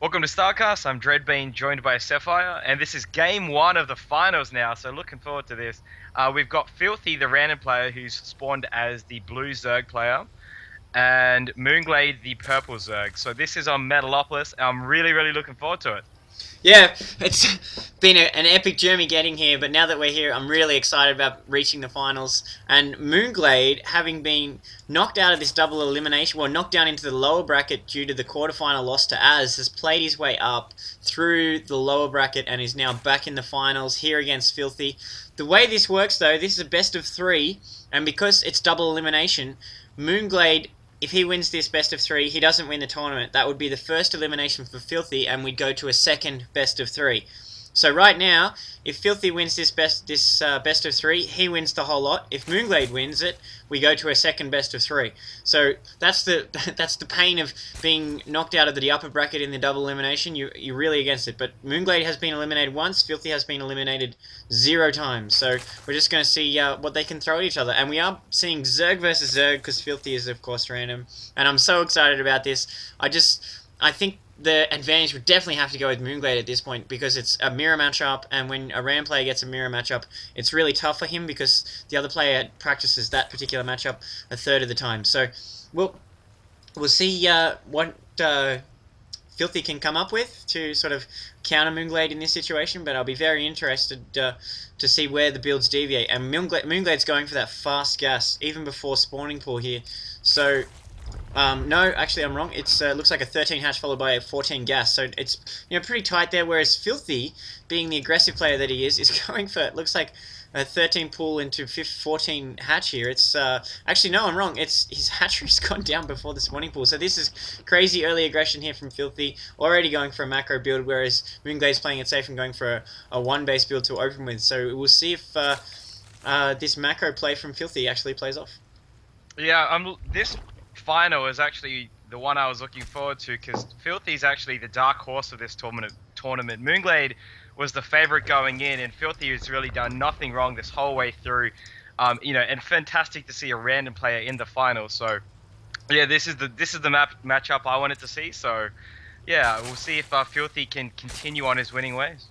Welcome to Starcraft. I'm Dreadbean, joined by Sapphire, and this is game one of the finals now, so looking forward to this. We've got Filthy, the random player, who's spawned as the blue Zerg player, and mOOnGLaDe, the purple Zerg. So this is on Metalopolis, and I'm really looking forward to it. Yeah, it's been an epic journey getting here, but now that we're here, I'm really excited about reaching the finals. And mOOnGLaDe, having been knocked out of this double elimination, well, knocked down into the lower bracket due to the quarterfinal loss to Az, has played his way up through the lower bracket and is now back in the finals here against Filthy. The way this works, though, this is a best of three, and because it's double elimination, mOOnGLaDe, if he wins this best of three, he doesn't win the tournament. That would be the first elimination for Filthy, and we'd go to a second best of three. So right now, if Filthy wins this best of three, he wins the whole lot. If mOOnGLaDe wins it, we go to a second best of three. So that's the pain of being knocked out of the upper bracket in the double elimination. You're really against it. But mOOnGLaDe has been eliminated once. Filthy has been eliminated 0 times. So we're just going to see what they can throw at each other. And we are seeing Zerg versus Zerg because Filthy is of course random. And I'm so excited about this. I think the advantage would definitely have to go with mOOnGLaDe at this point because it's a mirror matchup, and when a random player gets a mirror matchup, it's really tough for him because the other player practices that particular matchup a third of the time. So we'll see what Filthy can come up with to sort of counter mOOnGLaDe in this situation, but I'll be very interested to see where the builds deviate. And mOOnGLaDe's going for that fast gas even before spawning pool here. So no, actually I'm wrong. It's looks like a 13 hatch followed by a 14 gas, so it's pretty tight there. Whereas Filthy, being the aggressive player that he is going for, it looks like a 13 pool into 14 hatch here. It's actually no, I'm wrong. It's his hatchery's gone down before the spawning pool, so this is crazy early aggression here from Filthy. Already going for a macro build, whereas mOOnGLaDe's playing it safe and going for a one base build to open with. So we'll see if this macro play from Filthy actually plays off. Yeah, this final is actually the one I was looking forward to because Filthy's actually the dark horse of this tournament. mOOnGLaDe was the favorite going in, and Filthy has really done nothing wrong this whole way through. And fantastic to see a random player in the final. So, yeah, this is the matchup I wanted to see. So, yeah, we'll see if Filthy can continue on his winning ways.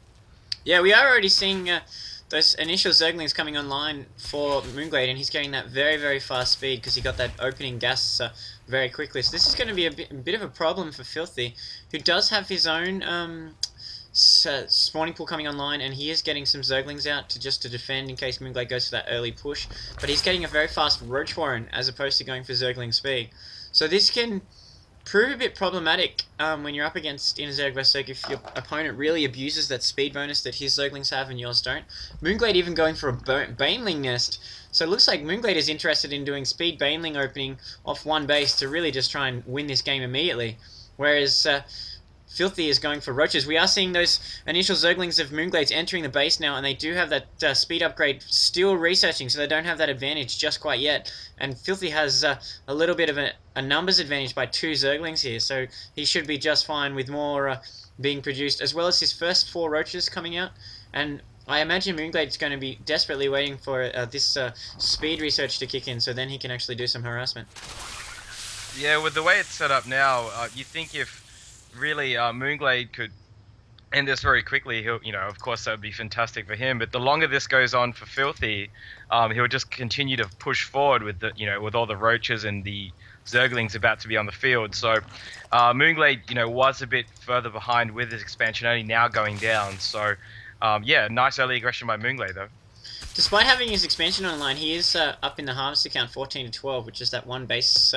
Yeah, we are already seeing those initial Zerglings coming online for mOOnGLaDe, and he's getting that very fast speed because he got that opening gas very quickly. So this is going to be a bit of a problem for Filthy, who does have his own spawning pool coming online, and he is getting some Zerglings out to defend in case mOOnGLaDe goes for that early push. But he's getting a very fast Roach Warren as opposed to going for Zergling speed. So this can prove a bit problematic when you're up against in a Zerg vs Zerg if your opponent really abuses that speed bonus that his Zerglings have and yours don't. mOOnGLaDe even going for a Baneling nest, so it looks like mOOnGLaDe is interested in doing speed Baneling opening off one base to really just try and win this game immediately, whereas Filthy is going for Roaches. We are seeing those initial Zerglings of mOOnGLaDe's entering the base now, and they do have that speed upgrade still researching, so they don't have that advantage just quite yet. And Filthy has a little bit of a numbers advantage by 2 Zerglings here, so he should be just fine with more being produced, as well as his first 4 Roaches coming out. And I imagine mOOnGLaDe's going to be desperately waiting for this speed research to kick in, so then he can actually do some harassment. Yeah, with the way it's set up now, you think if really mOOnGLaDe could end this very quickly, he'll, of course that would be fantastic for him, but the longer this goes on for Filthy, he'll just continue to push forward with the with all the Roaches and the Zerglings about to be on the field. So mOOnGLaDe was a bit further behind with his expansion, only now going down. So yeah, nice early aggression by mOOnGLaDe though. Despite having his expansion online, he is up in the harvester count 14 to 12, which is that one base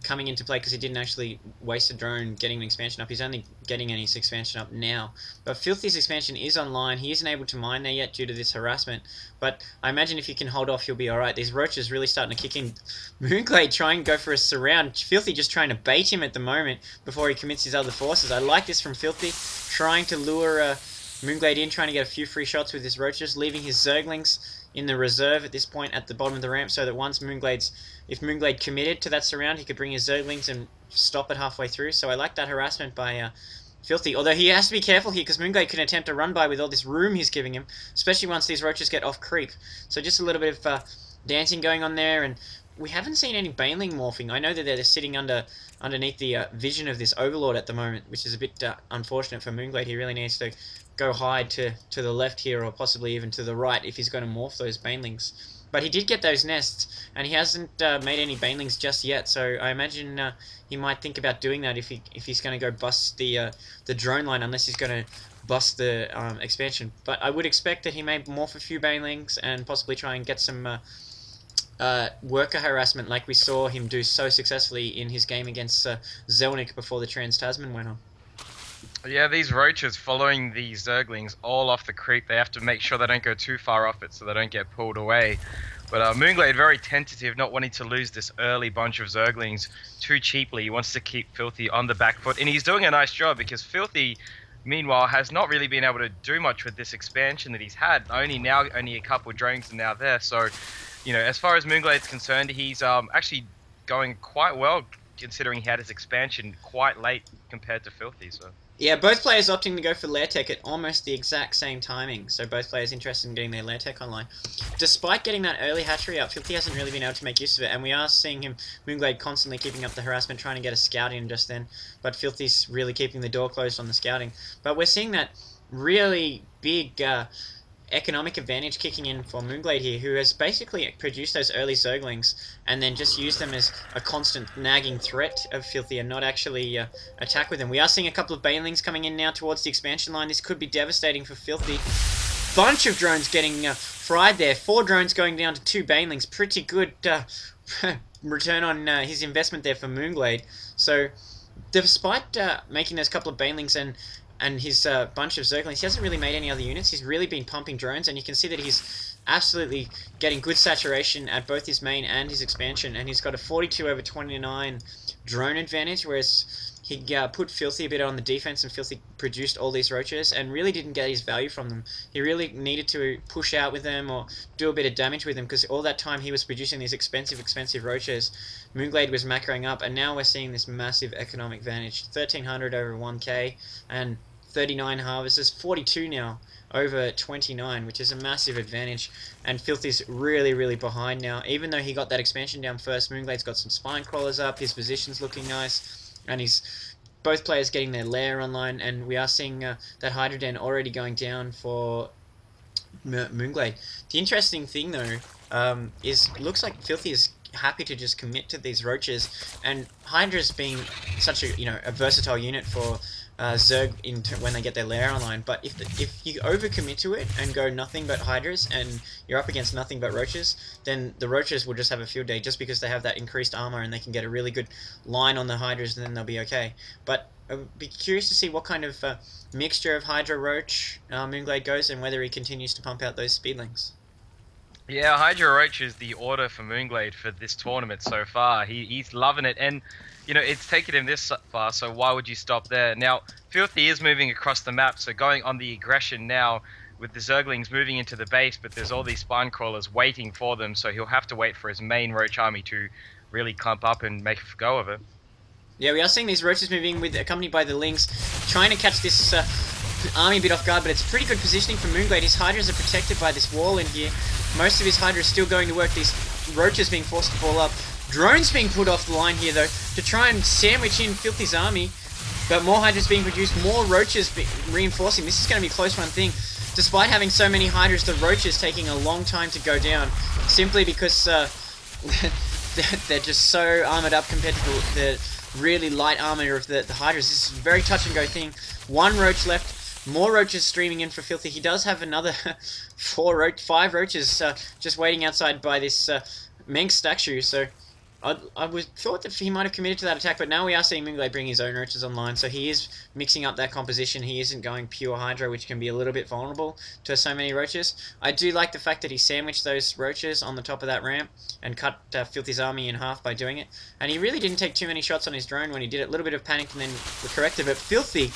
coming into play because he didn't actually waste a drone getting an expansion up. He's only getting his expansion up now. But Filthy's expansion is online. He isn't able to mine there yet due to this harassment. But I imagine if he can hold off, he'll be alright. These Roaches really starting to kick in. mOOnGLaDe trying to go for a surround. Filthy just trying to bait him at the moment before he commits his other forces. I like this from Filthy, trying to lure mOOnGLaDe in, trying to get a few free shots with his Roaches, leaving his Zerglings in the reserve at this point at the bottom of the ramp, so that once if mOOnGLaDe committed to that surround, he could bring his Zerglings and stop it halfway through. So I like that harassment by Filthy, although he has to be careful here because mOOnGLaDe can attempt a run by with all this room he's giving him, especially once these Roaches get off creep. So just a little bit of dancing going on there, and we haven't seen any Baneling morphing. I know that they're sitting underneath the vision of this Overlord at the moment, which is a bit unfortunate for mOOnGLaDe. He really needs to go hide to the left here, or possibly even to the right if he's going to morph those Banelings. But he did get those nests, and he hasn't made any Banelings just yet. So I imagine he might think about doing that if he's going to go bust the drone line, unless he's going to bust the expansion. But I would expect that he may morph a few Banelings and possibly try and get some worker harassment, like we saw him do so successfully in his game against Zelnick before the Tasman went on. Yeah, these roaches following these Zerglings all off the creep. They have to make sure they don't go too far off it so they don't get pulled away. But mOOnGLaDe very tentative, not wanting to lose this early bunch of Zerglings too cheaply. He wants to keep Filthy on the back foot, and he's doing a nice job because Filthy, meanwhile, has not really been able to do much with this expansion that he's had. Only a couple of drones are now there. So, you know, as far as mOOnGLaDe's concerned, he's actually going quite well, considering he had his expansion quite late compared to Filthy. So. Yeah, both players opting to go for Lair Tech at almost the exact same timing, so both players interested in getting their Lair Tech online. Despite getting that early hatchery up, Filthy hasn't really been able to make use of it, and we are seeing him, mOOnGLaDe, constantly keeping up the harassment, trying to get a scout in just then, but Filthy's really keeping the door closed on the scouting. But we're seeing that really big economic advantage kicking in for mOOnGLaDe here, who has basically produced those early Zerglings and then just used them as a constant nagging threat of Filthy and not actually attack with them. We are seeing a couple of Banelings coming in now towards the expansion line. This could be devastating for Filthy. Bunch of drones getting fried there. 4 drones going down to 2 Banelings. Pretty good return on his investment there for mOOnGLaDe. So despite making those couple of Banelings and his bunch of Zerglings, he hasn't really made any other units. He's really been pumping drones, and you can see that he's absolutely getting good saturation at both his main and his expansion, and he's got a 42/29 drone advantage, whereas he put Filthy a bit on the defense, and Filthy produced all these roaches and really didn't get his value from them. He really needed to push out with them or do a bit of damage with them, because all that time he was producing these expensive roaches, mOOnGLaDe was macroing up, and now we're seeing this massive economic advantage. 1300 over 1k, and 39 harvesters, 42 now over 29, which is a massive advantage. And Filthy's really behind now. Even though he got that expansion down first, mOOnGLaDe's got some spine crawlers up, his position's looking nice, and he's both players getting their lair online, and we are seeing that Hydra Den already going down for mOOnGLaDe. The interesting thing though is looks like Filthy is happy to just commit to these roaches, and Hydra's being such a versatile unit for Zerg when they get their lair online. But if you overcommit to it and go nothing but Hydras and you're up against nothing but roaches, then the roaches will just have a field day, just because they have that increased armor and they can get a really good line on the Hydras, and then they'll be okay. But I'd be curious to see what kind of mixture of Hydra Roach mOOnGLaDe goes, and whether he continues to pump out those speedlings. Yeah, Hydra Roach is the order for mOOnGLaDe for this tournament so far. He's loving it, and you know, it's taken him this far, so why would you stop there? Now, Filthy is moving across the map, so going on the aggression now with the Zerglings moving into the base, but there's all these spine crawlers waiting for them, so he'll have to wait for his main Roach army to really clump up and make a go of it. Yeah, we are seeing these Roaches moving accompanied by the Lings, trying to catch this army a bit off guard, but it's pretty good positioning for mOOnGLaDe. His Hydras are protected by this wall in here. Most of his Hydra is still going to work. These Roaches being forced to fall up. Drones being put off the line here, though, to try and sandwich in Filthy's army. But more Hydras being produced, more Roaches reinforcing. This is going to be a close run thing. Despite having so many Hydras, the Roaches taking a long time to go down, simply because they're just so armored up compared to the really light armor of the Hydras. This is a very touch and go thing. 1 Roach left. More Roaches streaming in for Filthy. He does have another 5 Roaches just waiting outside by this Meng statue, so I thought that he might have committed to that attack, but now we are seeing mOOnGLaDe bring his own Roaches online, so he is mixing up that composition. He isn't going pure Hydra, which can be a little bit vulnerable to so many Roaches. I do like the fact that he sandwiched those Roaches on the top of that ramp and cut Filthy's army in half by doing it, and he really didn't take too many shots on his drone when he did it. A little bit of panic and then corrected, but Filthy